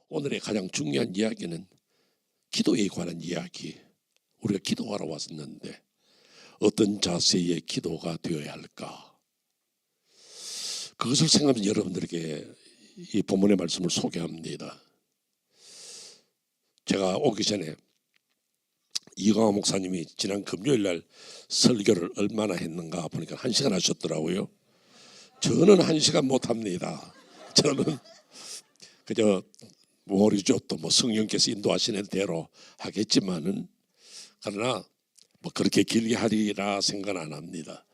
오늘의 가장 중요한 이야기는 기도에 관한 이야기. 우리가 기도하러 왔었는데 어떤 자세의 기도가 되어야 할까? 그것을 생각하면서 여러분들에게 이 본문의 말씀을 소개합니다. 제가 오기 전에 이광호 목사님이 지난 금요일 날 설교를 얼마나 했는가 보니까 1시간 하셨더라고요. 저는 1시간 못합니다. 저는 그저 모르죠. 또 뭐 성령께서 인도하시는 대로 하겠지만은, 그러나 뭐 그렇게 길게 하리라 생각 안 합니다.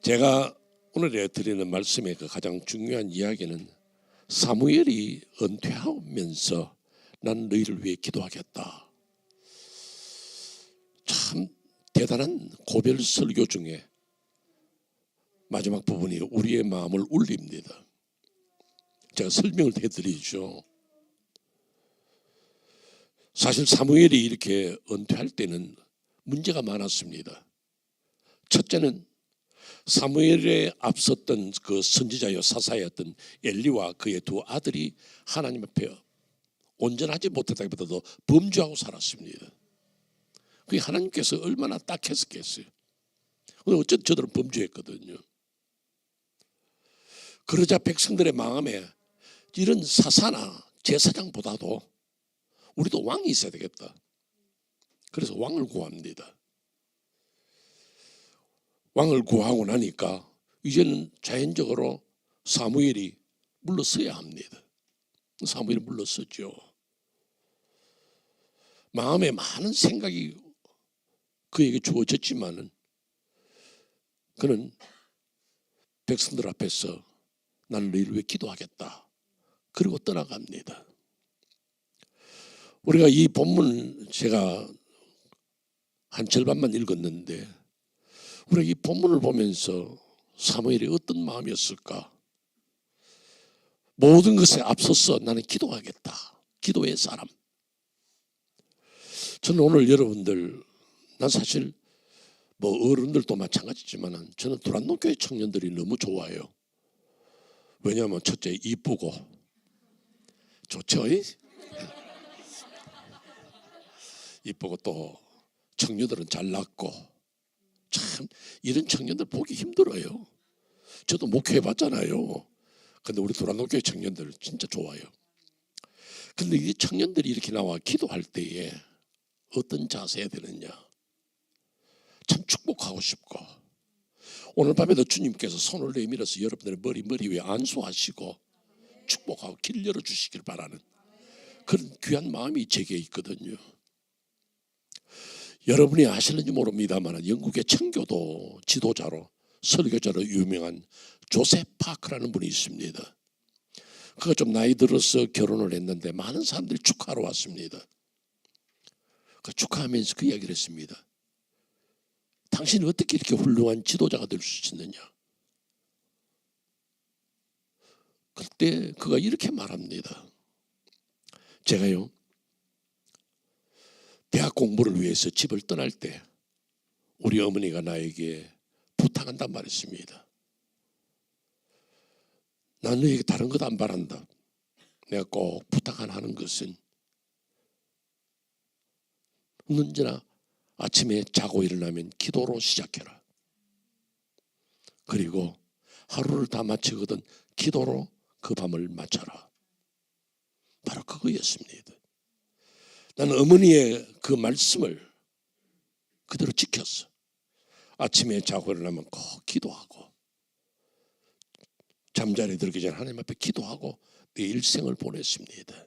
제가 오늘 드리는 말씀의 그 가장 중요한 이야기는 사무엘이 은퇴하면서 난 너희를 위해 기도하겠다. 참 대단한 고별 설교 중에 마지막 부분이 우리의 마음을 울립니다. 제가 설명을 해드리죠. 사실 사무엘이 이렇게 은퇴할 때는 문제가 많았습니다. 첫째는 사무엘에 앞섰던 그 선지자여 사사였던 엘리와 그의 두 아들이 하나님 앞에 온전하지 못했다기보다도 범죄하고 살았습니다. 그게 하나님께서 얼마나 딱했었겠어요. 근데 어쨌든 저들은 범죄했거든요. 그러자 백성들의 마음에 이런 사사나 제사장보다도 우리도 왕이 있어야 되겠다. 그래서 왕을 구합니다. 왕을 구하고 나니까 이제는 자연적으로 사무엘이 물러서야 합니다. 사무엘이 물러섰죠. 마음에 많은 생각이 그에게 주어졌지만은 그는 백성들 앞에서 나는 너희를 위해 기도하겠다. 그리고 떠나갑니다. 우리가 이 본문 제가 한 절반만 읽었는데 우리가 이 본문을 보면서 사무엘이 어떤 마음이었을까? 모든 것에 앞서서 나는 기도하겠다. 기도의 사람. 저는 오늘 여러분들, 난 사실 뭐 어른들도 마찬가지지만 저는 두란노교회 청년들이 너무 좋아요. 왜냐하면 첫째 이쁘고 좋죠. 이쁘고 또 청년들은 잘났고, 참 이런 청년들 보기 힘들어요. 저도 목회해봤잖아요. 근데 우리 두란노교회 청년들 진짜 좋아요. 근데 이 청년들이 이렇게 나와 기도할 때에 어떤 자세야 되느냐, 참 축복하고 싶고, 오늘 밤에도 주님께서 손을 내밀어서 여러분들의 머리 위에 안수하시고 축복하고 길 열어주시길 바라는 그런 귀한 마음이 제게 있거든요. 여러분이 아실는지 모릅니다만 영국의 청교도 지도자로 설교자로 유명한 조셉 파크라는 분이 있습니다. 그가 좀 나이 들어서 결혼을 했는데 많은 사람들이 축하하러 왔습니다. 그 축하하면서 그 이야기를 했습니다. 당신이 어떻게 이렇게 훌륭한 지도자가 될 수 있느냐. 그때 그가 이렇게 말합니다. 제가요, 대학 공부를 위해서 집을 떠날 때 우리 어머니가 나에게 부탁한단 말했습니다. 나는 너에게 다른 것 안 바란다. 내가 꼭 부탁 안 하는 것은 언제나 아침에 자고 일어나면 기도로 시작해라. 그리고 하루를 다 마치거든 기도로 그 밤을 마쳐라. 바로 그거였습니다. 나는 어머니의 그 말씀을 그대로 지켰어. 아침에 자고 일어나면 꼭 기도하고, 잠자리에 들기 전에 하나님 앞에 기도하고 내 일생을 보냈습니다.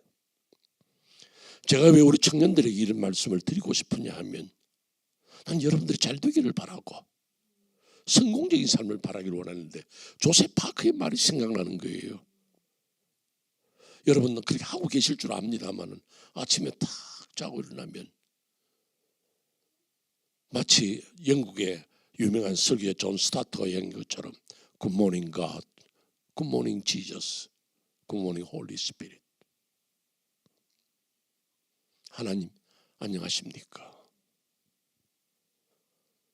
제가 왜 우리 청년들에게 이런 말씀을 드리고 싶으냐 하면, 난 여러분들이 잘 되기를 바라고 성공적인 삶을 바라기를 원하는데 조셉 파크의 말이 생각나는 거예요. 여러분은 그렇게 하고 계실 줄 압니다만 아침에 탁 자고 일어나면 마치 영국의 유명한 설교자 존 스타트가 얘기한 것처럼 Good morning God, Good morning Jesus, Good morning Holy Spirit. 하나님 안녕하십니까?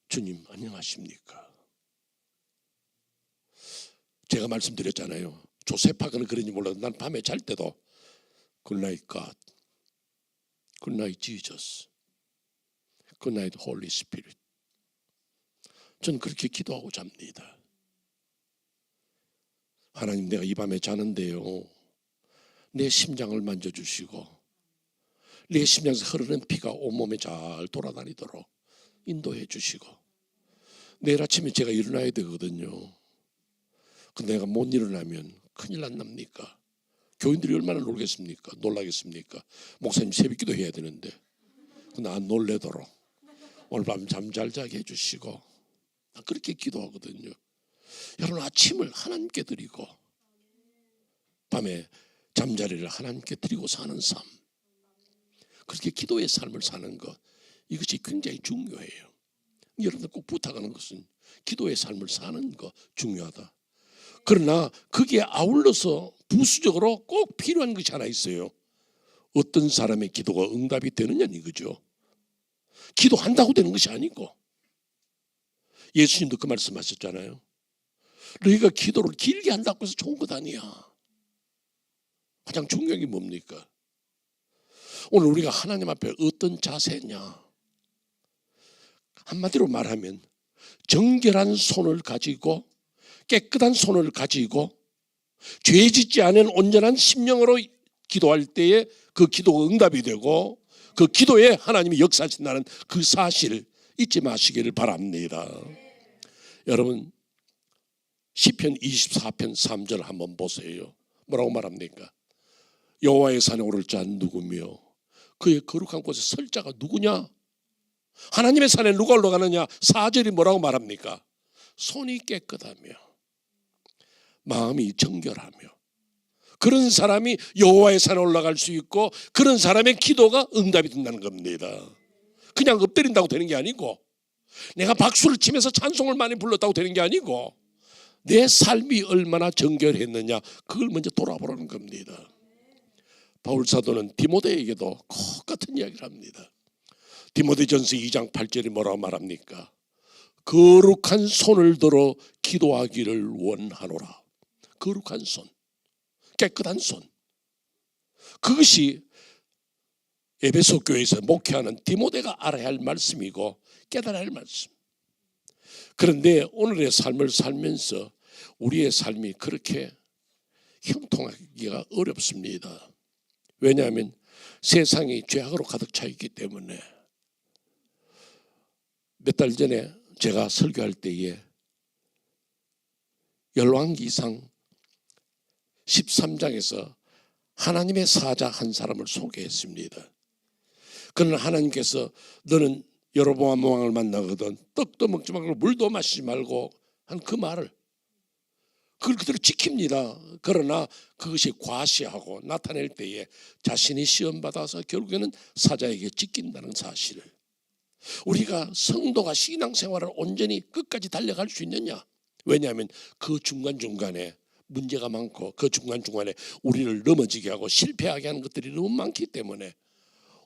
주님 안녕하십니까? 제가 말씀드렸잖아요. 조셉 파크는 그런지 몰라도 난 밤에 잘 때도 Good night God. Good night Jesus. Good night Holy Spirit. 저는 그렇게 기도하고 잡니다. 하나님, 내가 이 밤에 자는데요, 내 심장을 만져주시고 내 심장에서 흐르는 피가 온몸에 잘 돌아다니도록 인도해 주시고, 내일 아침에 제가 일어나야 되거든요. 근데 내가 못 일어나면 큰일 안 납니까? 교인들이 얼마나 놀라겠습니까? 목사님 새벽기도 해야 되는데. 근데 안 놀래도록 오늘 밤 잠 잘 자게 해주시고, 그렇게 기도하거든요. 여러분, 아침을 하나님께 드리고 밤에 잠자리를 하나님께 드리고 사는 삶, 그렇게 기도의 삶을 사는 것, 이것이 굉장히 중요해요. 여러분들 꼭 부탁하는 것은 기도의 삶을 사는 것 중요하다. 그러나 거기에 아울러서 부수적으로 꼭 필요한 것이 하나 있어요. 어떤 사람의 기도가 응답이 되느냐는 이거죠. 기도한다고 되는 것이 아니고, 예수님도 그 말씀하셨잖아요. 너희가 기도를 길게 한다고 해서 좋은 것 아니야. 가장 중요한 게 뭡니까? 오늘 우리가 하나님 앞에 어떤 자세냐, 한마디로 말하면 정결한 손을 가지고, 깨끗한 손을 가지고 죄 짓지 않은 온전한 심령으로 기도할 때에 그 기도가 응답이 되고, 그 기도에 하나님이 역사하신다는 그 사실을 잊지 마시기를 바랍니다. 여러분, 시편 24편 3절 한번 보세요. 뭐라고 말합니까? 여호와의 산에 오를 자 누구며 그의 거룩한 곳에 설 자가 누구냐? 하나님의 산에 누가 올라가느냐? 4절이 뭐라고 말합니까? 손이 깨끗하며 마음이 정결하며, 그런 사람이 여호와의 산에 올라갈 수 있고, 그런 사람의 기도가 응답이 된다는 겁니다. 그냥 엎드린다고 되는 게 아니고, 내가 박수를 치면서 찬송을 많이 불렀다고 되는 게 아니고, 내 삶이 얼마나 정결했느냐, 그걸 먼저 돌아보라는 겁니다. 바울 사도는 디모데에게도 똑같은 이야기를 합니다. 디모데전서 2장 8절이 뭐라고 말합니까? 거룩한 손을 들어 기도하기를 원하노라. 거룩한 손, 깨끗한 손, 그것이 에베소 교회에서 목회하는 디모데가 알아야 할 말씀이고 깨달아야 할 말씀. 그런데 오늘의 삶을 살면서 우리의 삶이 그렇게 형통하기가 어렵습니다. 왜냐하면 세상이 죄악으로 가득 차 있기 때문에. 몇 달 전에 제가 설교할 때에 열왕기상 13장에서 하나님의 사자 한 사람을 소개했습니다. 그러나 하나님께서 너는 여로보암 왕을 만나거든 떡도 먹지 말고 물도 마시지 말고 한 그 말을, 그걸 그대로 지킵니다. 그러나 그것이 과시하고 나타낼 때에 자신이 시험받아서 결국에는 사자에게 찢긴다는 사실을, 우리가 성도가 신앙생활을 온전히 끝까지 달려갈 수 있느냐? 왜냐하면 그 중간중간에 문제가 많고, 그 중간중간에 우리를 넘어지게 하고 실패하게 하는 것들이 너무 많기 때문에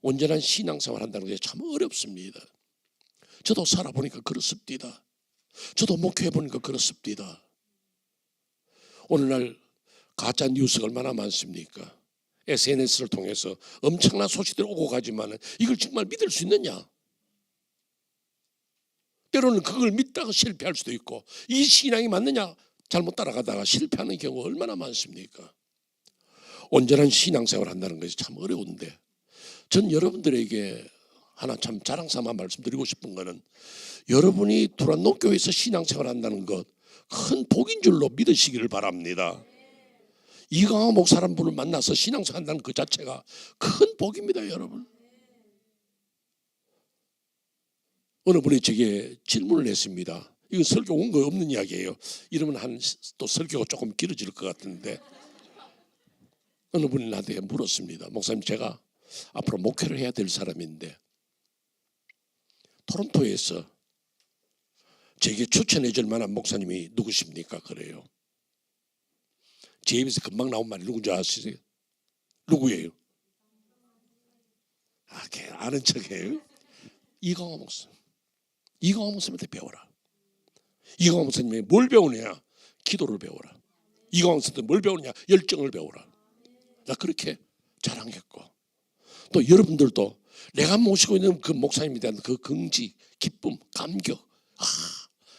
온전한 신앙생활을 한다는 게 참 어렵습니다. 저도 살아보니까 그렇습니다. 저도 목회해보니까 그렇습니다. 오늘날 가짜 뉴스가 얼마나 많습니까? SNS를 통해서 엄청난 소식들이 오고 가지만 이걸 정말 믿을 수 있느냐? 때로는 그걸 믿다가 실패할 수도 있고, 이 신앙이 맞느냐 잘못 따라가다가 실패하는 경우가 얼마나 많습니까? 온전한 신앙생활을 한다는 것이 참 어려운데, 전 여러분들에게 하나 참 자랑삼아 말씀드리고 싶은 거는, 여러분이 두란노 교회에서 신앙생활을 한다는 것 큰 복인 줄로 믿으시기를 바랍니다. 이강화 목사라는 분을 만나서 신앙생활 한다는 그 자체가 큰 복입니다. 여러분, 어느 분이 제게 질문을 했습니다. 이건 설교 온 거 없는 이야기예요. 이러면 또 설교가 조금 길어질 것 같은데, 어느 분이 나한테 물었습니다. 목사님, 제가 앞으로 목회를 해야 될 사람인데 토론토에서 제게 추천해 줄 만한 목사님이 누구십니까? 그래요. 제 입에서 금방 나온 말이 누군지 아시세요? 누구예요? 아는 척해요. 이강화 목사. 이강화 목사님한테 배워라. 이강화 목사님이 뭘 배우느냐? 기도를 배워라. 이강화 목사님한테 뭘 배우느냐? 열정을 배워라. 나 그렇게 자랑했고, 또 여러분들도 내가 모시고 있는 그 목사님에 대한 그 긍지, 기쁨, 감격,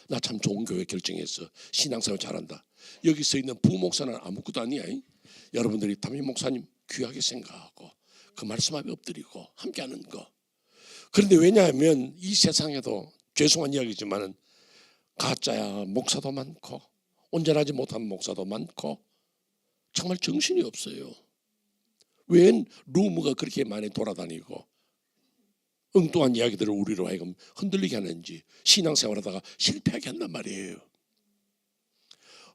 나 참 좋은 교회 결정했어, 신앙생활 잘한다. 여기 서 있는 부목사는 아무것도 아니야. 여러분들이 담임 목사님 귀하게 생각하고 그 말씀 앞에 엎드리고 함께하는 거. 그런데 왜냐하면 이 세상에도 죄송한 이야기지만은 가짜야 목사도 많고 온전하지 못한 목사도 많고 정말 정신이 없어요. 웬 루머가 그렇게 많이 돌아다니고 엉뚱한 이야기들을 우리로 하여금 흔들리게 하는지 신앙생활하다가 실패하게 한단 말이에요.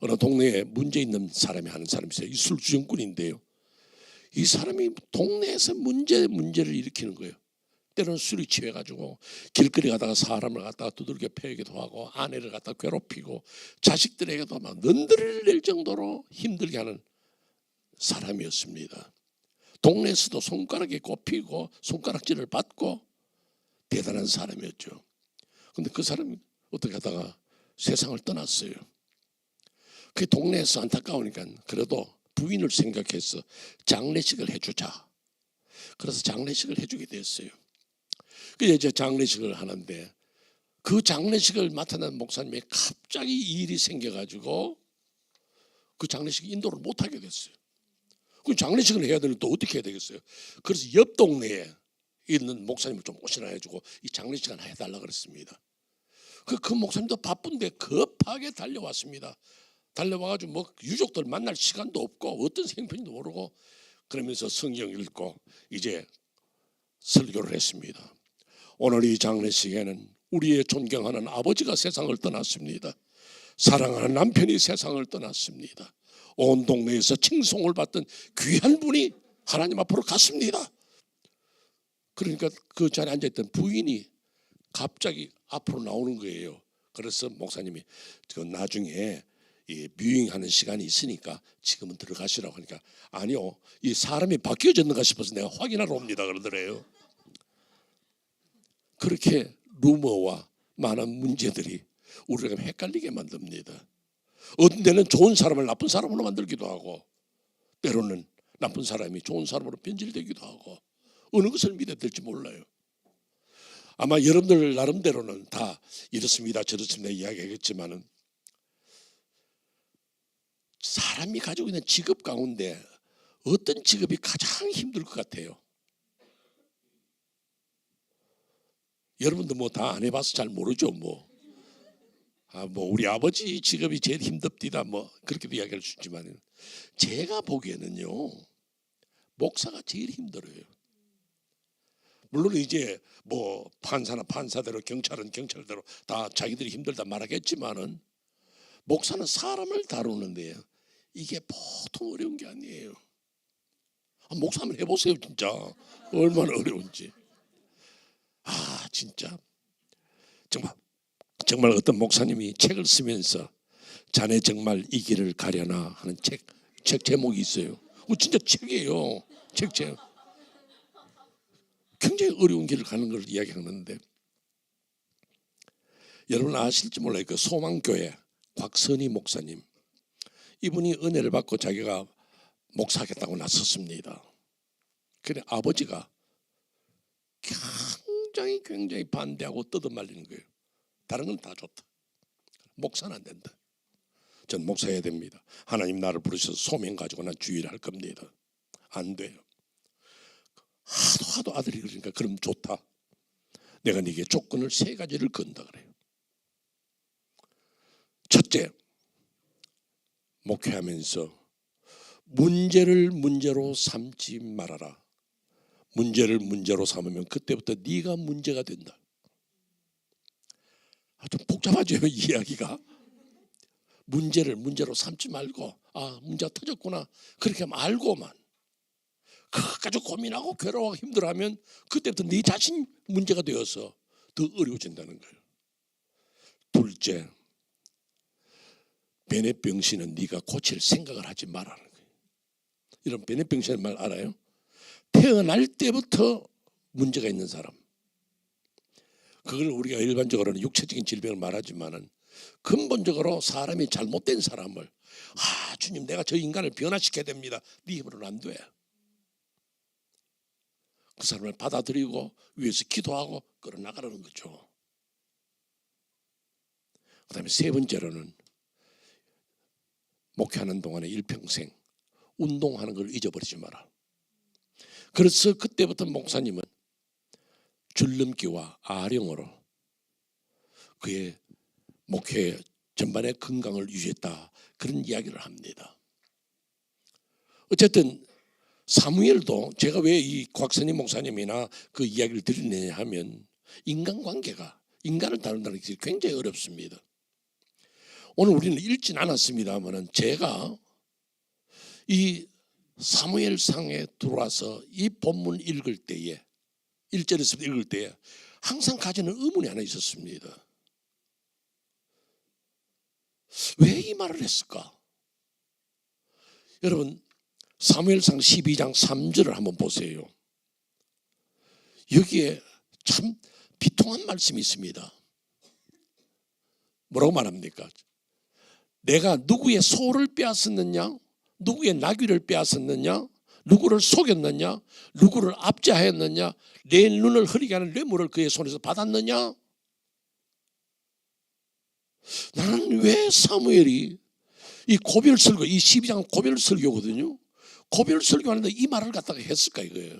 어느 동네에 문제 있는 사람이 하는 사람이 있어요. 이 술주정꾼인데요, 이 사람이 동네에서 문제를 일으키는 거예요. 때로는 술이 취해가지고 길거리 가다가 사람을 갖다가 두들겨 패기도 하고 아내를 갖다가 괴롭히고 자식들에게도 막 넌들을 낼 정도로 힘들게 하는 사람이었습니다. 동네에서도 손가락에 꼽히고 손가락질을 받고 대단한 사람이었죠. 그런데 그 사람이 어떻게 하다가 세상을 떠났어요. 그 동네에서 안타까우니까 그래도 부인을 생각해서 장례식을 해주자. 그래서 장례식을 해주게 됐어요. 그래서 이제 장례식을 하는데 그 장례식을 맡아낸 목사님이 갑자기 일이 생겨가지고 그 장례식 인도를 못하게 됐어요. 그 장례식을 해야 되는데 또 어떻게 해야 되겠어요? 그래서 옆 동네에 있는 목사님을 좀 오시라 해주고 이 장례식 하나 해달라 그랬습니다. 그 목사님도 바쁜데 급하게 달려왔습니다. 달려와가지고 뭐 유족들 만날 시간도 없고 어떤 생편인도 모르고 그러면서 성경 읽고 이제 설교를 했습니다. 오늘 이 장례식에는 우리의 존경하는 아버지가 세상을 떠났습니다. 사랑하는 남편이 세상을 떠났습니다. 온 동네에서 칭송을 받던 귀한 분이 하나님 앞으로 갔습니다. 그러니까 그 자리에 앉아있던 부인이 갑자기 앞으로 나오는 거예요. 그래서 목사님이 그 나중에 이 뮤잉하는 시간이 있으니까 지금은 들어가시라고 하니까 아니요, 이 사람이 바뀌어졌는가 싶어서 내가 확인하러 옵니다 그러더래요. 그렇게 루머와 많은 문제들이 우리가 헷갈리게 만듭니다. 어떤 데는 좋은 사람을 나쁜 사람으로 만들기도 하고 때로는 나쁜 사람이 좋은 사람으로 변질되기도 하고 어느 것을 믿어야 될지 몰라요. 아마 여러분들 나름대로는 다 이렇습니다 저렇습니다 이야기하겠지만은 사람이 가지고 있는 직업 가운데 어떤 직업이 가장 힘들 것 같아요? 여러분도 뭐 다 안 해봐서 잘 모르죠. 뭐 우리 아버지 직업이 제일 힘듭디다 뭐 그렇게도 이야기할 수 있지만 제가 보기에는요 목사가 제일 힘들어요. 물론 이제 뭐 판사나 판사대로 경찰은 경찰대로 다 자기들이 힘들다 말하겠지만은 목사는 사람을 다루는데요 이게 보통 어려운 게 아니에요. 목사 한번 해보세요. 진짜 얼마나 어려운지. 진짜 정말 어떤 목사님이 책을 쓰면서 자네 정말 이 길을 가려나 하는 책 제목이 있어요. 진짜 책이에요. 책 제목. 굉장히 어려운 길을 가는 걸 이야기하는데 여러분 아실지 몰라요. 그 소망교회 곽선희 목사님, 이분이 은혜를 받고 자기가 목사하겠다고 나섰습니다. 그래 아버지가 굉장히 반대하고 뜯어말리는 거예요. 다른 건 다 좋다. 목사는 안 된다. 전 목사해야 됩니다. 하나님 나를 부르셔서 소명 가지고 난 주의를 할 겁니다. 안 돼요. 하도 아들이 그러니까 그럼 좋다. 내가 네게 조건을 3가지를 건다 그래요. 첫째, 목회하면서 문제를 문제로 삼지 말아라. 문제를 문제로 삼으면 그때부터 네가 문제가 된다. 좀 복잡하죠 이야기가. 문제를 문제로 삼지 말고 문제가 터졌구나 그렇게 알고만 그까지 고민하고 괴로워하고 힘들어하면 그때부터 네 자신 문제가 되어서 더 어려워진다는 거예요. 둘째, 베네병신은 네가 고칠 생각을 하지 말라는 거예요. 이런 베네병신의 말 알아요? 태어날 때부터 문제가 있는 사람. 그걸 우리가 일반적으로는 육체적인 질병을 말하지만은 근본적으로 사람이 잘못된 사람을 주님 내가 저 인간을 변화시켜야 됩니다. 네 힘으로는 안 돼. 그 사람을 받아들이고 위해서 기도하고 끌어나가라는 거죠. 그 다음에 세 번째로는 목회하는 동안에 일평생 운동하는 걸 잊어버리지 마라. 그래서 그때부터 목사님은 줄넘기와 아령으로 그의 목회 전반의 건강을 유지했다, 그런 이야기를 합니다. 어쨌든 사무엘도, 제가 왜 이 곽선희 목사님이나 그 이야기를 드리느냐 하면 인간관계가, 인간을 다룬다는 것이 굉장히 어렵습니다. 오늘 우리는 읽진 않았습니다만 제가 이 사무엘상에 들어와서 이 본문 읽을 때에 1절에서 읽을 때에 항상 가지는 의문이 하나 있었습니다. 왜 이 말을 했을까? 여러분, 사무엘상 12장 3절을 한번 보세요. 여기에 참 비통한 말씀이 있습니다. 뭐라고 말합니까? 내가 누구의 소를 빼앗았느냐? 누구의 나귀를 빼앗았느냐? 누구를 속였느냐? 누구를 압제하였느냐? 내 눈을 흐리게 하는 뇌물을 그의 손에서 받았느냐? 나는 왜 사무엘이 이 고별설교, 이 12장 고별설교거든요. 고별설교하는데 이 말을 갖다가 했을까 이거예요.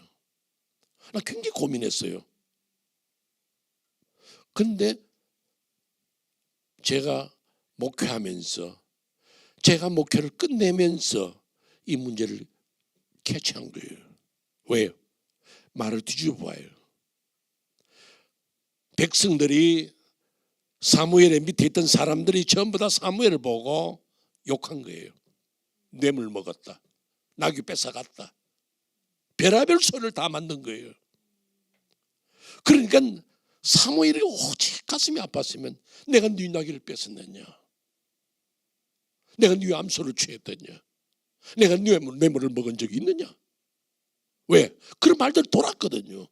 나 굉장히 고민했어요. 근데 제가 목회하면서, 제가 목회를 끝내면서 이 문제를 캐치한 거예요. 왜요? 말을 뒤집어 봐요. 백성들이, 사무엘의 밑에 있던 사람들이 전부 다 사무엘을 보고 욕한 거예요. 뇌물 먹었다, 나귀 뺏어갔다, 별의별 소리를 다 만든 거예요. 그러니까 사무엘이 오직 가슴이 아팠으면 내가 네 나귀를 뺏었느냐, 내가 네 암소를 취했느냐, 내가 네 뇌물을 먹은 적이 있느냐. 왜? 그런 말들이 돌았거든요.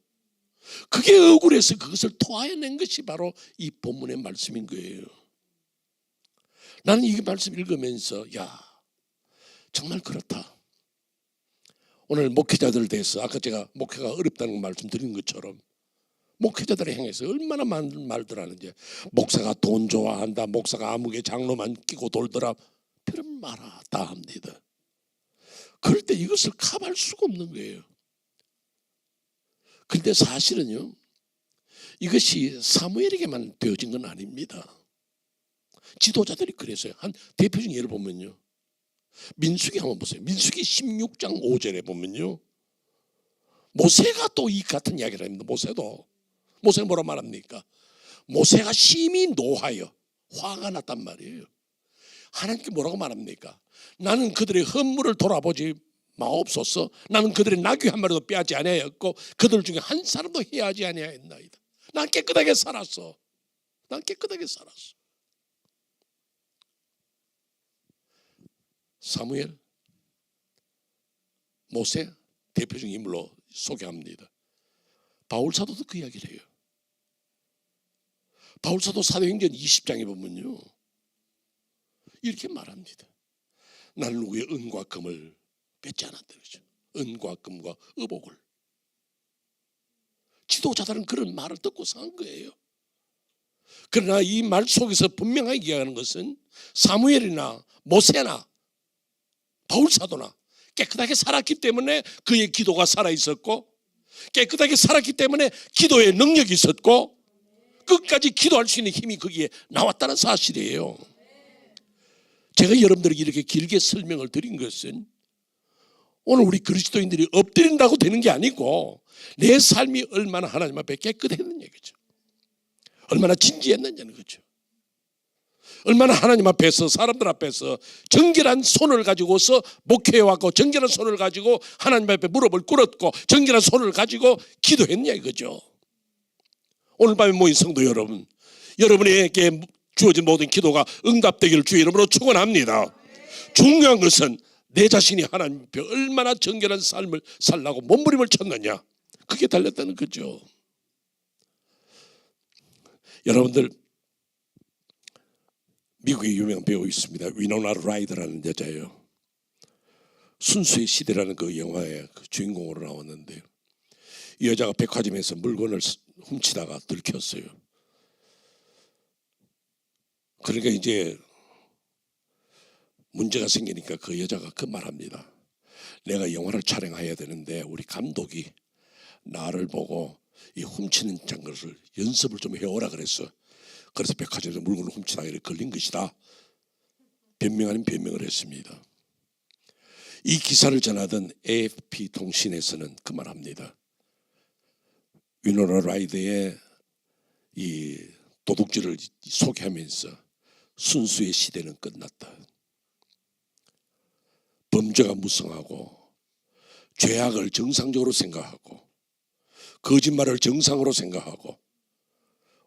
그게 억울해서 그것을 토해낸 것이 바로 이 본문의 말씀인 거예요. 나는 이 말씀 읽으면서 야, 정말 그렇다. 오늘 목회자들 대해서 아까 제가 목회가 어렵다는 말씀드린 것처럼 목회자들을 향해서 얼마나 많은 말들 하는지, 목사가 돈 좋아한다, 목사가 아무개 장로만 끼고 돌더라, 그런 말 다 합니다. 그럴 때 이것을 커버할 수가 없는 거예요. 그런데 사실은요, 이것이 사무엘에게만 되어진 건 아닙니다. 지도자들이 그랬어요. 한 대표적인 예를 보면요, 민수기 한번 보세요. 민수기 16장 5절에 보면요, 모세가 또 이 같은 이야기를 합니다. 모세는 뭐라 말합니까? 모세가 심히 노하여 화가 났단 말이에요. 하나님께 뭐라고 말합니까? 나는 그들의 헌물을 돌아보지 마옵소서. 나는 그들의 나귀 한 마리도 빼앗지 아니하였고 그들 중에 한 사람도 해하지 아니하였나이다. 난 깨끗하게 살았어. 난 깨끗하게 살았어. 사무엘, 모세 대표적인 인물로 소개합니다. 바울사도도 그 이야기를 해요. 바울사도 사도행전 20장에 보면요, 이렇게 말합니다. 나는 누구의 은과 금을 뺏지 않았다 그러죠. 은과 금과 의복을. 지도자들은 그런 말을 듣고서 한 거예요. 그러나 이 말 속에서 분명하게 이야기하는 것은 사무엘이나 모세나 바울사도나 깨끗하게 살았기 때문에 그의 기도가 살아있었고, 깨끗하게 살았기 때문에 기도의 능력이 있었고, 끝까지 기도할 수 있는 힘이 거기에 나왔다는 사실이에요. 제가 여러분들에게 이렇게 길게 설명을 드린 것은 오늘 우리 그리스도인들이 엎드린다고 되는 게 아니고 내 삶이 얼마나 하나님 앞에 깨끗했는 얘기죠. 얼마나 진지했느냐는 거죠. 얼마나 하나님 앞에서, 사람들 앞에서 정결한 손을 가지고서 목회해왔고, 정결한 손을 가지고 하나님 앞에 무릎을 꿇었고, 정결한 손을 가지고 기도했냐 이거죠. 오늘 밤에 모인 성도 여러분, 여러분에게 주어진 모든 기도가 응답되기를 주의 이름으로 축원합니다. 중요한 것은 내 자신이 하나님 앞에 얼마나 정결한 삶을 살라고 몸부림을 쳤느냐, 그게 달렸다는 거죠. 여러분들, 미국의 유명한 배우 있습니다. 위노나 라이더라는 여자예요. 순수의 시대라는 그 영화의 그 주인공으로 나왔는데요, 이 여자가 백화점에서 물건을 훔치다가 들켰어요. 그러니까 이제 문제가 생기니까 그 여자가 그 말합니다. 내가 영화를 촬영해야 되는데 우리 감독이 나를 보고 이 훔치는 것을 연습을 좀 해오라 그랬어. 그래서 백화점에서 물건을 훔치다가 걸린 것이다. 변명 아닌 변명을 했습니다. 이 기사를 전하던 AFP 통신에서는 그 말합니다. 위노나 라이더의 이 도둑질을 소개하면서 순수의 시대는 끝났다. 범죄가 무성하고 죄악을 정상적으로 생각하고 거짓말을 정상으로 생각하고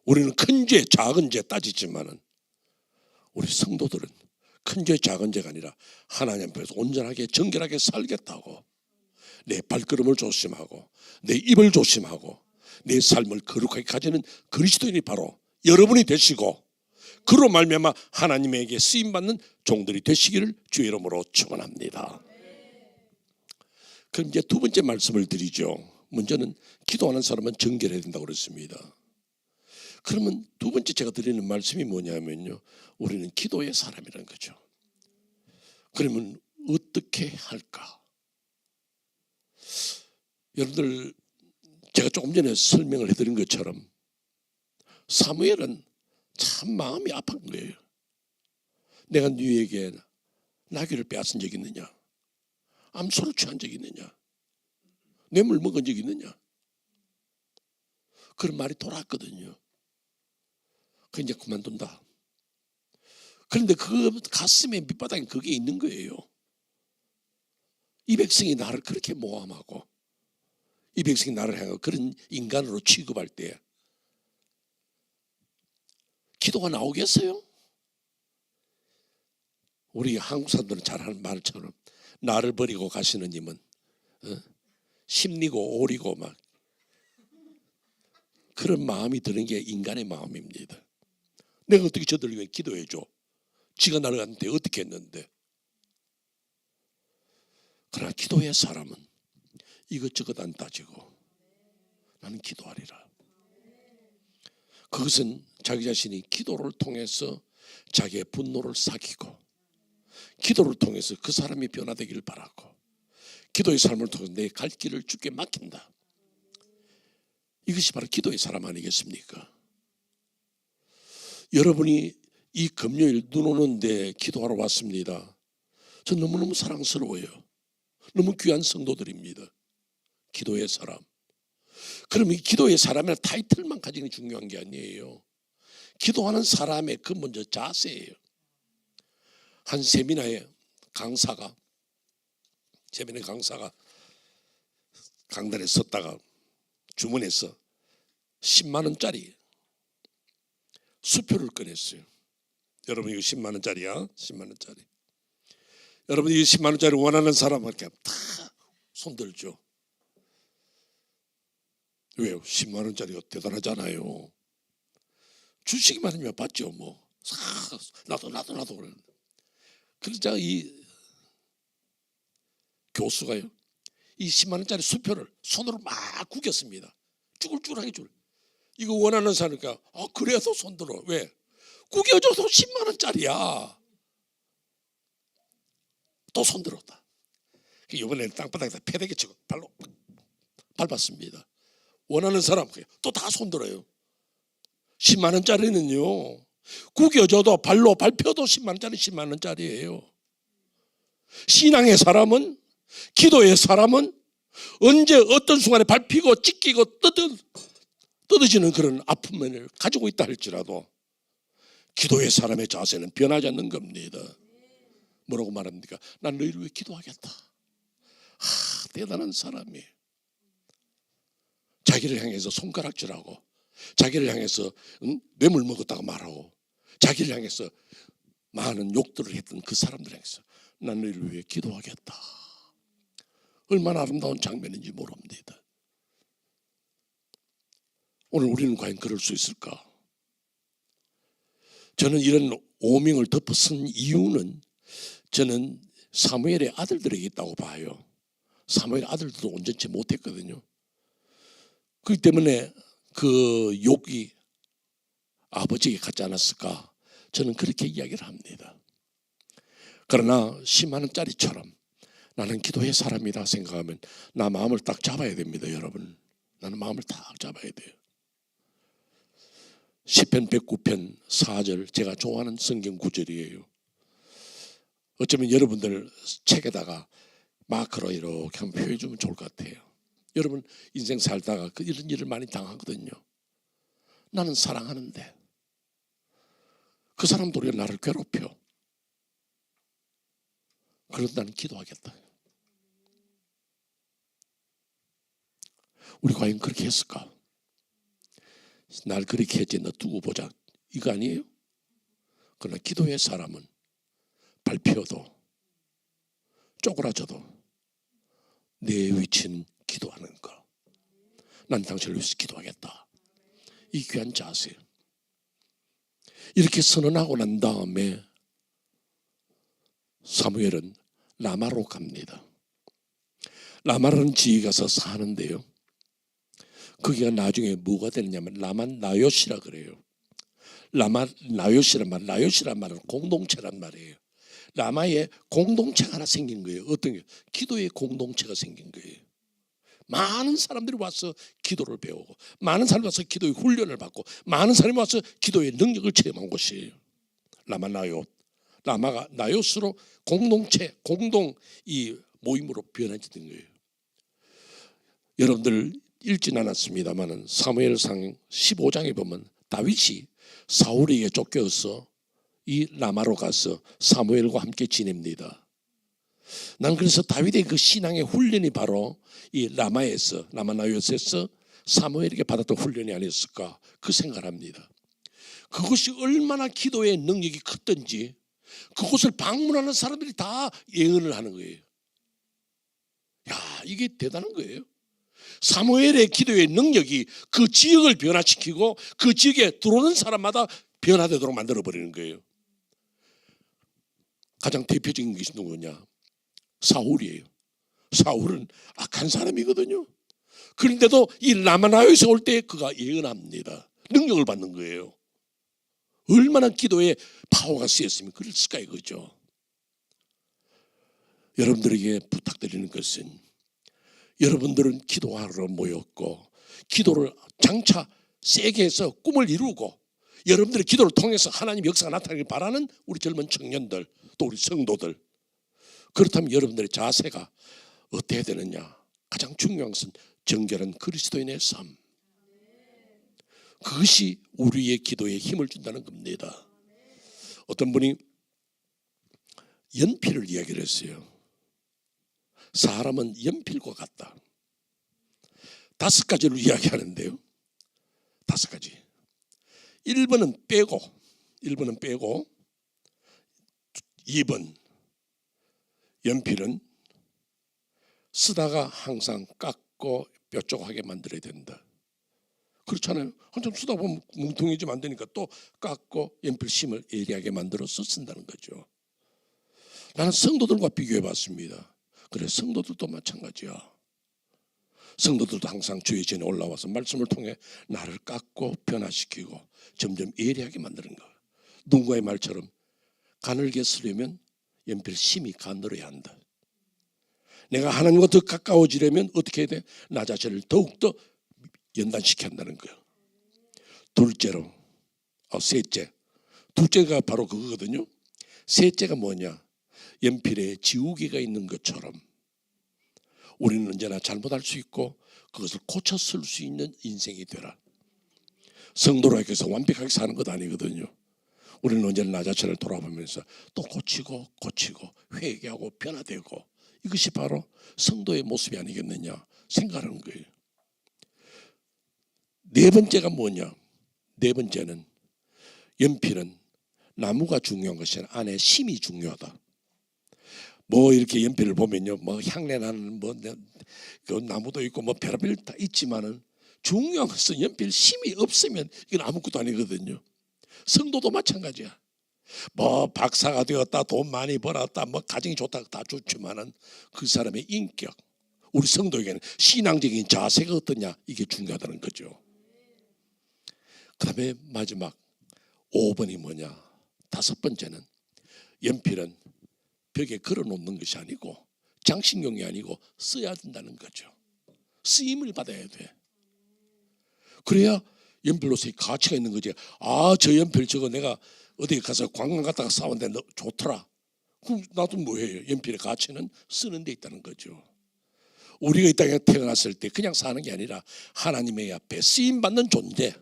우리는 큰 죄, 작은 죄 따지지만은 우리 성도들은 큰 죄, 작은 죄가 아니라 하나님 앞에서 온전하게 정결하게 살겠다고 내 발걸음을 조심하고 내 입을 조심하고 내 삶을 거룩하게 가지는 그리스도인이 바로 여러분이 되시고 그로 말미암아 하나님에게 쓰임받는 종들이 되시기를 주의 이름으로 축원합니다. 그럼 이제 두 번째 말씀을 드리죠. 먼저는 기도하는 사람은 정결해야 된다고 그랬습니다. 그러면 두 번째 제가 드리는 말씀이 뭐냐면요, 우리는 기도의 사람이라는 거죠. 그러면 어떻게 할까? 여러분들 제가 조금 전에 설명을 해드린 것처럼 사무엘은 참 마음이 아픈 거예요. 내가 너에게 나귀를 빼앗은 적이 있느냐? 암소를 취한 적이 있느냐? 뇌물 먹은 적이 있느냐? 그런 말이 돌았거든요. 그 이제 그만둔다. 그런데 그 가슴에 밑바닥에 그게 있는 거예요. 이 백성이 나를 그렇게 모함하고 이 백성이 나를 향하고 그런 인간으로 취급할 때 기도가 나오겠어요? 우리 한국 사람들은 잘하는 말처럼 나를 버리고 가시는 님은 심리고 오리고 막 그런 마음이 드는 게 인간의 마음입니다. 내가 어떻게 저들 위해 기도해 줘? 지가 나를 갔는데 어떻게 했는데? 그러나 기도의 사람은 이것저것 안 따지고 나는 기도하리라. 그것은 자기 자신이 기도를 통해서 자기의 분노를 삭히고 기도를 통해서 그 사람이 변화되기를 바라고 기도의 삶을 통해서 내 갈 길을 주께 맡긴다. 이것이 바로 기도의 사람 아니겠습니까? 여러분이 이 금요일 눈 오는데 기도하러 왔습니다. 저 너무너무 사랑스러워요. 너무 귀한 성도들입니다. 기도의 사람. 그럼 이 기도의 사람의 타이틀만 가지는 게 중요한 게 아니에요. 기도하는 사람의 그 먼저 자세예요. 한 세미나의 강사가 강단에 섰다가 주문해서 10만 원짜리 수표를 꺼냈어요. 여러분 이거 10만 원짜리야. 10만 원짜리. 여러분 이 10만 원짜리 원하는 사람한테 다 손들죠. 왜요? 10만 원짜리가 대단하잖아요. 주시기만 하면 받죠. 뭐 나도 그러는데. 그러자 이 교수가요, 이 10만 원짜리 수표를 손으로 막 구겼습니다. 쭈글쭈글하게 줄. 이거 원하는 사람이니까 그래서 손들어. 왜? 구겨줘도 10만 원짜리야. 또 손들었다. 이번에는 땅바닥에다 패대기 치고 발로 밟았습니다. 원하는 사람 또 다 손들어요. 10만 원짜리는요, 구겨줘도 발로 밟혀도 10만 원짜리 10만 원짜리예요. 신앙의 사람은, 기도의 사람은 언제 어떤 순간에 밟히고 찢기고 뜯어지는 그런 아픔을 가지고 있다 할지라도 기도의 사람의 자세는 변하지 않는 겁니다. 뭐라고 말합니까? 난 너희를 위해 기도하겠다. 대단한 사람이에요. 자기를 향해서 손가락질하고 자기를 향해서 뇌물 먹었다고 말하고 자기를 향해서 많은 욕들을 했던 그 사람들 향해서 난 너희를 위해 기도하겠다. 얼마나 아름다운 장면인지 모릅니다. 오늘 우리는 과연 그럴 수 있을까? 저는 이런 오명을 덮어쓴 이유는 저는 사무엘의 아들들에게 있다고 봐요. 사무엘 아들들도 온전치 못했거든요. 그렇기 때문에 그 욕이 아버지에게 갔지 않았을까? 저는 그렇게 이야기를 합니다. 그러나 10만 원짜리처럼 나는 기도의 사람이다 생각하면 나 마음을 딱 잡아야 됩니다, 여러분. 나는 마음을 딱 잡아야 돼요. 시편 109편 4절 제가 좋아하는 성경 구절이에요. 어쩌면 여러분들 책에다가 마크로 이렇게 한번 표현해 주면 좋을 것 같아요. 여러분 인생 살다가 이런 일을 많이 당하거든요. 나는 사랑하는데 그 사람도 우리가 나를 괴롭혀. 그래도 나는 기도하겠다. 우리 과연 그렇게 했을까? 날 그렇게 했지 너 두고 보자 이거 아니에요? 그러나 기도의 사람은 밟혀도 쪼그라져도 내 위치는 기도하는 거. 난 당신을 위해서 기도하겠다. 이 귀한 자세. 이렇게 선언하고 난 다음에 사무엘은 라마로 갑니다. 라마라는 지에 가서 사는데요. 거기가 나중에 뭐가 되느냐면 라만나요시라 그래요. 라만나요시란 말, 나요시란 말은 공동체란 말이에요. 라마에 공동체가 하나 생긴 거예요. 어떤 게? 기도의 공동체가 생긴 거예요. 많은 사람들이 와서 기도를 배우고 많은 사람이 와서 기도의 훈련을 받고 많은 사람이 와서 기도의 능력을 체험한 곳이에요. 라마나요. 라마가 나요스로 공동체, 공동 이 모임으로 변화된 거예요. 여러분들 읽진 않았습니다만 사무엘상 15장에 보면 다윗이 사울에게 쫓겨서 이 라마로 가서 사무엘과 함께 지냅니다. 난 그래서 다윗의 그 신앙의 훈련이 바로 이 라마나요스에서 사무엘에게 받았던 훈련이 아니었을까 그 생각을 합니다. 그것이 얼마나 기도의 능력이 컸던지 그곳을 방문하는 사람들이 다 예언을 하는 거예요. 야, 이게 대단한 거예요. 사무엘의 기도의 능력이 그 지역을 변화시키고 그 지역에 들어오는 사람마다 변화되도록 만들어버리는 거예요. 가장 대표적인 것이 누구냐? 사울이에요. 사울은 악한 사람이거든요. 그런데도 이 라마나요에서 올 때 그가 예언합니다. 능력을 받는 거예요. 얼마나 기도에 파워가 쓰였으면 그랬을까 이거죠. 여러분들에게 부탁드리는 것은 여러분들은 기도하러 모였고 기도를 장차 세게 해서 꿈을 이루고 여러분들의 기도를 통해서 하나님 역사가 나타나길 바라는 우리 젊은 청년들 또 우리 성도들, 그렇다면 여러분들의 자세가 어때야 되느냐? 가장 중요한 것은 정결한 그리스도인의 삶. 그것이 우리의 기도에 힘을 준다는 겁니다. 어떤 분이 연필을 이야기를 했어요. 사람은 연필과 같다. 5가지를 이야기하는데요. 5가지. 1번은 빼고 2번 연필은 쓰다가 항상 깎고 뾰족하게 만들어야 된다. 그렇잖아요. 한참 쓰다 보면 뭉퉁해지면 안 되니까 또 깎고 연필심을 예리하게 만들어서 쓴다는 거죠. 나는 성도들과 비교해 봤습니다. 그래, 성도들도 마찬가지야. 성도들도 항상 주의 전에 올라와서 말씀을 통해 나를 깎고 변화시키고 점점 예리하게 만드는 거. 누군가의 말처럼 가늘게 쓰려면 연필 심이 가늘어야 한다. 내가 하나님과 더 가까워지려면 어떻게 해야 돼? 나 자신을 더욱더 연단시켜야 한다는 거예요. 둘째가 바로 그거거든요. 셋째가 뭐냐? 연필에 지우개가 있는 것처럼 우리는 언제나 잘못할 수 있고 그것을 고쳐 쓸 수 있는 인생이 되라. 성도로 해서 완벽하게 사는 것 아니거든요. 우리는 언제나 나 자신을 돌아보면서 또 고치고 회개하고 변화되고, 이것이 바로 성도의 모습이 아니겠느냐 생각하는 거예요. 네 번째가 뭐냐? 네 번째는 연필은 나무가 중요한 것이 아니라 안에 심이 중요하다. 뭐 이렇게 연필을 보면요, 뭐 향내 나는 그 나무도 있고 뭐 별별 다 있지만은 중요한 것은 연필 심이 없으면 이건 아무것도 아니거든요. 성도도 마찬가지야. 뭐 박사가 되었다, 돈 많이 벌었다, 뭐 가정이 좋다 다 좋지만은 그 사람의 인격, 우리 성도에게는 신앙적인 자세가 어떠냐, 이게 중요하다는 거죠. 그 다음에 마지막 5번이 뭐냐, 5번째는 연필은 벽에 걸어놓는 것이 아니고 장식용이 아니고 써야 된다는 거죠. 쓰임을 받아야 돼. 그래야 연필로서의 가치가 있는 거지. 아, 저 연필 저거 내가 어디 가서 관광 갔다가 사왔는데 좋더라. 그럼 나도 뭐해요? 연필의 가치는 쓰는 데 있다는 거죠. 우리가 이 땅에 태어났을 때 그냥 사는 게 아니라 하나님의 앞에 쓰임받는 존재,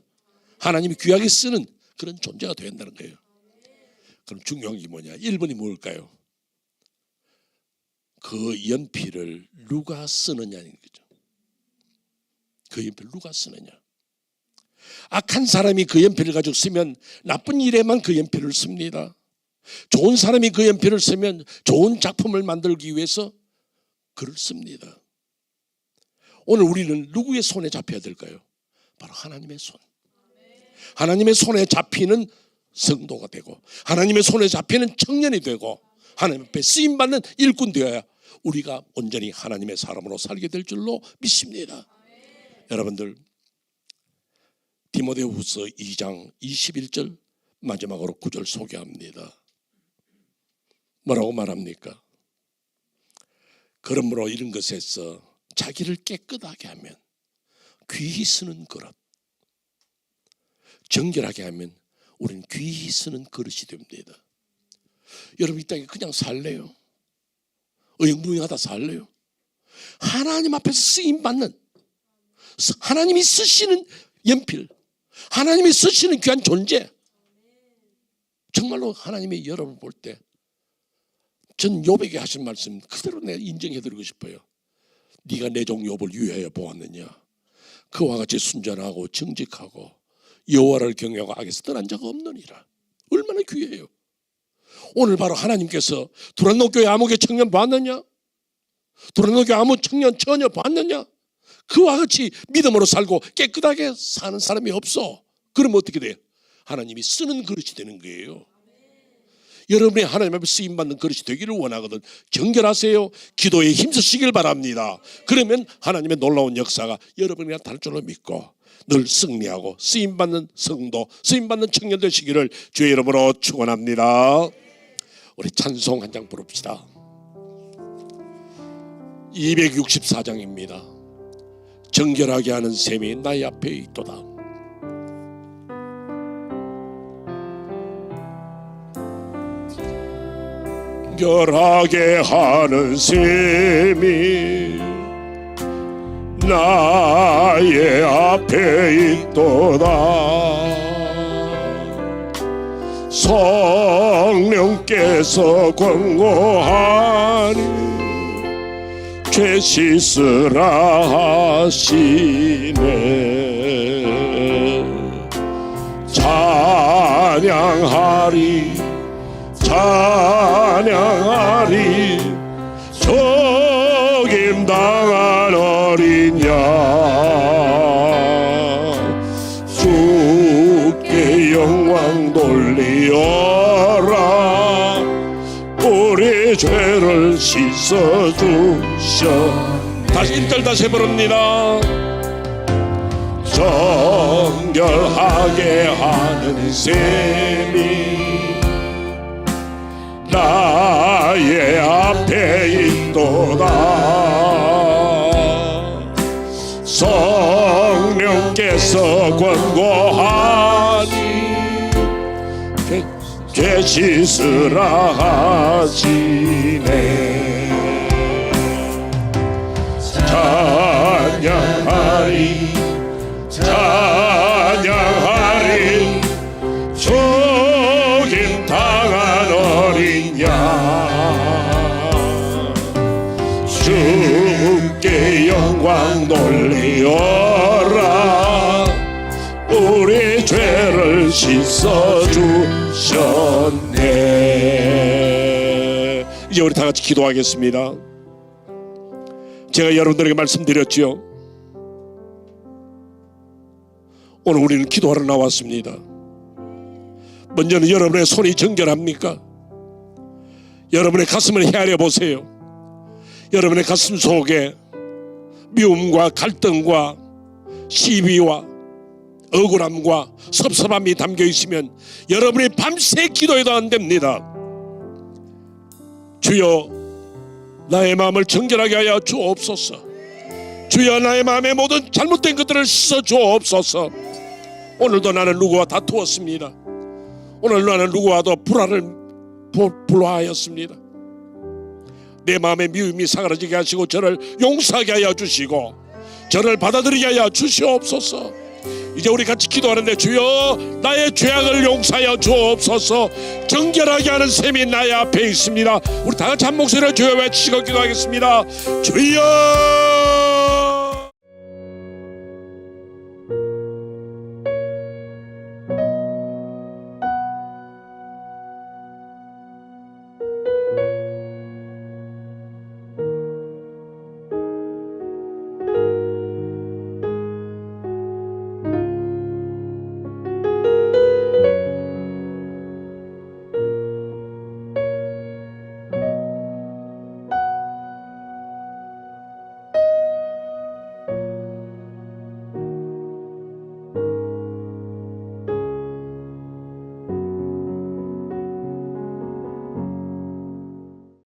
하나님이 귀하게 쓰는 그런 존재가 되어야 한다는 거예요. 그럼 중요한 게 뭐냐? 1번이 뭘까요? 그 연필을 누가 쓰느냐는 거죠. 그 연필을 누가 쓰느냐. 악한 사람이 그 연필을 가지고 쓰면 나쁜 일에만 그 연필을 씁니다. 좋은 사람이 그 연필을 쓰면 좋은 작품을 만들기 위해서 글을 씁니다. 오늘 우리는 누구의 손에 잡혀야 될까요? 바로 하나님의 손. 하나님의 손에 잡히는 성도가 되고 하나님의 손에 잡히는 청년이 되고 하나님 앞에 쓰임받는 일꾼 되어야 우리가 온전히 하나님의 사람으로 살게 될 줄로 믿습니다. 여러분들, 디모데후서 2장 21절 마지막으로 9절 소개합니다. 뭐라고 말합니까? 그러므로 이런 것에서 자기를 깨끗하게 하면 귀히 쓰는 그릇, 정결하게 하면 우리는 귀히 쓰는 그릇이 됩니다. 여러분, 이 땅에 그냥 살래요? 의무하다 살래요? 하나님 앞에서 쓰임받는, 하나님이 쓰시는 연필, 하나님이 쓰시는 귀한 존재, 정말로 하나님이 여러분을 볼 때 전 욥에게 하신 말씀 그대로 내가 인정해드리고 싶어요. 네가 내 종 욥을 위하여 보았느냐? 그와 같이 순전하고 정직하고 여호와를 경외하고 악에서 떠난 자가 없느니라. 얼마나 귀해요. 오늘 바로 하나님께서 두란노 교회 아무개 청년 봤느냐? 두란노 교회 아무 청년 처녀 봤느냐? 그와 같이 믿음으로 살고 깨끗하게 사는 사람이 없어. 그러면 어떻게 돼요? 하나님이 쓰는 그릇이 되는 거예요. 여러분이 하나님 앞에 쓰임받는 그릇이 되기를 원하거든 정결하세요. 기도에 힘쓰시길 바랍니다. 그러면 하나님의 놀라운 역사가 여러분이 나타날 줄로 믿고 늘 승리하고 쓰임받는 성도, 쓰임받는 청년 되시기를 주의 이름으로 축원합니다. 우리 찬송 한 장 부릅시다. 264장입니다. 정결하게 하는 셈이 나의 앞에 있도다. 정결하게 하는 셈이 나의 앞에 있도다. 성령께서 권고하니 죄 씻으라 하시네. 찬양하리 찬양하리 속임당한 어린 양 주께 영광 돌리어라. 우리 죄를 씻어주셔. 다시 1절 다시 해보렵니다. 정결하게 하는 셈이 나의 앞에 있도다. 성령께서 권고하니 죄 씻으라 하시네. 찬양하리 찬양하리 죽임 당한 어린 양 주께 영광 돌리어라. 우리 죄를 씻어주셨네. 이제 우리 다같이 기도하겠습니다. 제가 여러분들에게 말씀드렸지요. 오늘 우리는 기도하러 나왔습니다. 먼저는 여러분의 손이 정결합니까? 여러분의 가슴을 헤아려 보세요. 여러분의 가슴 속에 미움과 갈등과 시비와 억울함과 섭섭함이 담겨 있으면 여러분이 밤새 기도해도 안 됩니다. 주여 나의 마음을 정결하게 하여 주옵소서. 주여 나의 마음의 모든 잘못된 것들을 씻어 주옵소서. 오늘도 나는 누구와 다투었습니다. 오늘 나는 누구와도 불화하였습니다. 내 마음의 미움이 사라지게 하시고 저를 용서하게 하여 주시고 저를 받아들이게 하여 주시옵소서. 이제 우리 같이 기도하는데 주여 나의 죄악을 용서하여 주옵소서. 정결하게 하는 셈이 나의 앞에 있습니다. 우리 다 같이 한 목소리로 주여 외치고 기도하겠습니다. 주여